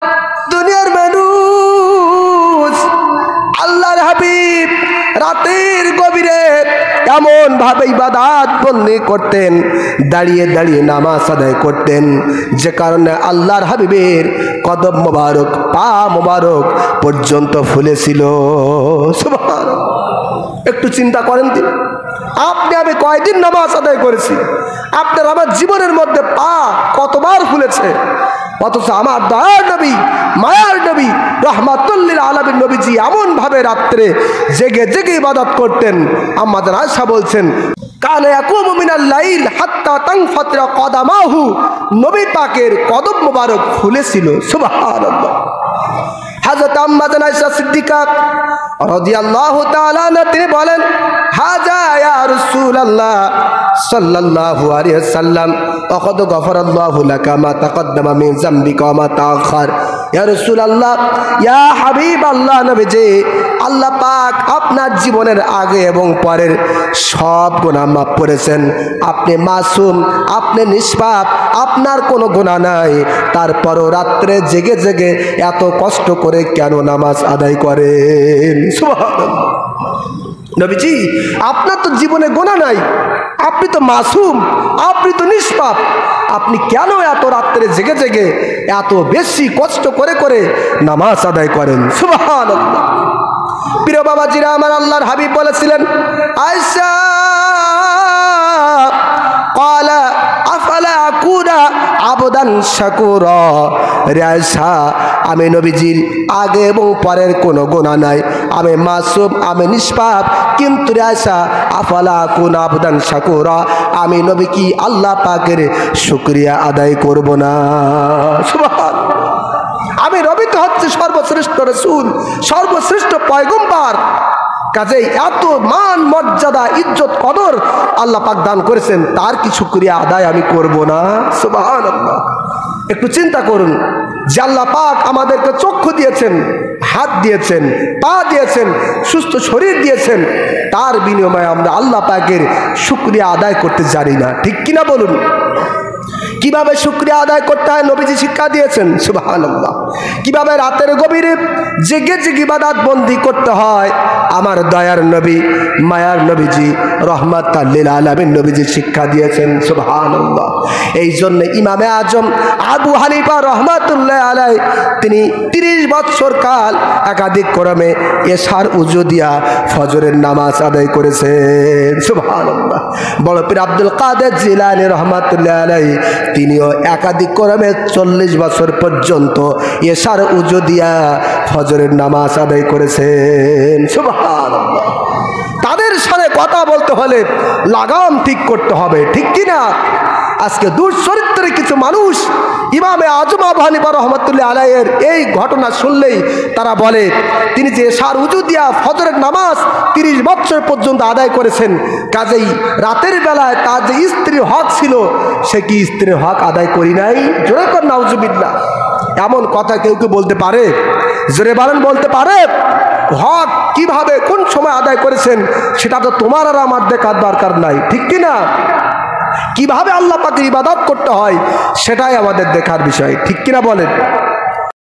দুনিয়ার মানুষ আল্লাহর হাবিব রাতের গভীরে এমন ভাবে ইবাদত বন্দি করতেন, দাঁড়িয়ে দাঁড়িয়ে নামাজ আদায় করতেন, যে কারণে আল্লাহর হাবিবের কদম মোবারক, পা মোবারক পর্যন্ত ফুলেছিল। সুবহানাল্লাহ। একটু চিন্তা করেন দিন, আপনি আমি কয়দিন নামাজ আদায় করেছি, আপনার আমার জীবনের মধ্যে পা কতবার ফুলেছে, অথচ আমার দয়ার নবী, মায়ার নবী, রহমাতুল্লিল আলামিন নবীজি এমন ভাবে রাত্রে জেগে জেগে ইবাদত করতেন। আম্মা জান আয়েশা বলছেন, কানা ইয়াকুমু মিনাল লাইল হাত্তা তানফাতিরা কদামাহু, নবী পাকের কদম মোবারক ফুলেছিল। সুবহানাল্লাহ। হযরত আম্মা জান আয়েশা সিদ্দিকা রাদিয়াল্লাহু তাআলা আনহা তিনি বলেন, হাজা ইয়া রাসূলুল্লাহ সাল্লাল্লাহু আলাইহি ওয়াসাল্লাম ওয়াকাদ গফারাল্লাহু লাকা মা তাকদ্দামা মিন যামবিকা ওয়া মা তাআখার। ইয়া রাসূলুল্লাহ, ইয়া হাবিবাল্লাহ, নবীজি আল্লাহ পাক আপনার জীবনের আগে এবং পরের সব গুনাহ মাফ করেছেন। আপনি মাসুম, আপনি নিষ্পাপ, আপনার কোনো গুনাহ নাই, তারপরও রাত্রে জেগে জেগে এত কষ্ট করে কেন নামাজ আদায় করেন? সুবহানাল্লাহ। নবীজি আপনার তো জীবনে গুনাহ নাই, আপনি তো মাসুম, আপনি তো নিষ্পাপ, আপনি কেন এত রাত্রে জেগে জেগে এত বেশি কষ্ট করে করে নামাজ আদায় করেন? সুবহানাল্লাহ। প্রিয় বাবাজিরা আমার, আল্লাহর হাবিব বলেছিলেন, আয়েশা ক্বালা আফালা আকুনা আবদান শাকুরা, রে আয়েশা আমি নবীজির আগে এবং পরের কোনো গুনাহ নাই, আমি মাসুম, আমি নিষ্পাপ, কিন্তু রে আয়েশা আফালা আকুনা আবদান শাকুরা, আমি নবী কি আল্লাহ পাকের শুকরিয়া আদায় করব না? সুবহানাল্লাহ। আমি নবী তো হচ্ছে সর্বশ্রেষ্ঠ রাসূল, সর্বশ্রেষ্ঠ পয়গম্বর, কাজেই এত মান মর্যাদা ইজ্জত কদর আল্লাহ পাক দান করেছেন, তার কি শুকরিয়া আদায় আমি করব না? সুবহানাল্লাহ। একটু চিন্তা করুন যে আল্লাহ পাক আমাদেরকে চক্ষু দিয়েছেন, হাত দিয়েছেন, পা দিয়েছেন, সুস্থ শরীর দিয়েছেন, তার বিনিময়ে আমরা আল্লাহ পাকের শুকরিয়া আদায় করতে জানি না। ঠিক কিনা বলুন? কিভাবে শুকরিয়া আদায় করতে হয় নবীজি শিক্ষা দিয়েছেন। সুবহানাল্লাহ। কিভাবে রাতের গভীরে জেগে জেগে ইবাদত বন্দি করতে হয় আমার দয়ার নবী, মায়ার নবীজি, রহমাতাল লিল আলামিন নবীজি শিক্ষা দিয়েছেন। সুবহানাল্লাহ। এই জন্য ইমামে আজম আবু হানিফা রহমাতুল্লাহ আলাইহি তিনি 30 বছর কাল একাধিক ক্রমে এশার উজু দিয়া ফজরের নামাজ আদায় করেছেন। সুবহানাল্লাহ। বড় পীর আব্দুল কাদের জিলানী রহমাতুল্লাহ আলাইহি তিনিও একাধিক ক্রমে 40 বছর পর্যন্ত এশার উজু দিয়া ফজরের নামাজ আদায় করেছেন। সুবহানাল্লাহ। তাদের সাথে কথা বলতে হলে লাগাম ঠিক করতে হবে, ঠিক কিনা? আজকে দুঃচরিত্রের কিছু মানুষ ইমামে আজম আবু হানিফা রহমাতুল্লাহ আলাইহির এই ঘটনা শুনলেই তারা বলে, তিনি যে এশার উজু দিয়া ফজরের নামাজ 30 বছর পর্যন্ত আদায় করেছেন, কাজেই রাতের বেলায় তার যে স্ত্রীর হক ছিল সে কি স্ত্রীর হক আদায় করি নাই? জোরে কর নাউজুবিল্লাহ। এমন কথা কেউ কেউ বলতে পারে? জোরে বলেন, বলতে পারে? হক কিভাবে কোন সময় আদায় করেছেন সেটা তো তোমার আর আমার দেখার দরকার নাই, ঠিক কিনা? কিভাবে আল্লাহ পাকের ইবাদত করতে হয় সেটাই আমাদের দেখার বিষয়, ঠিক কিনা বলেন?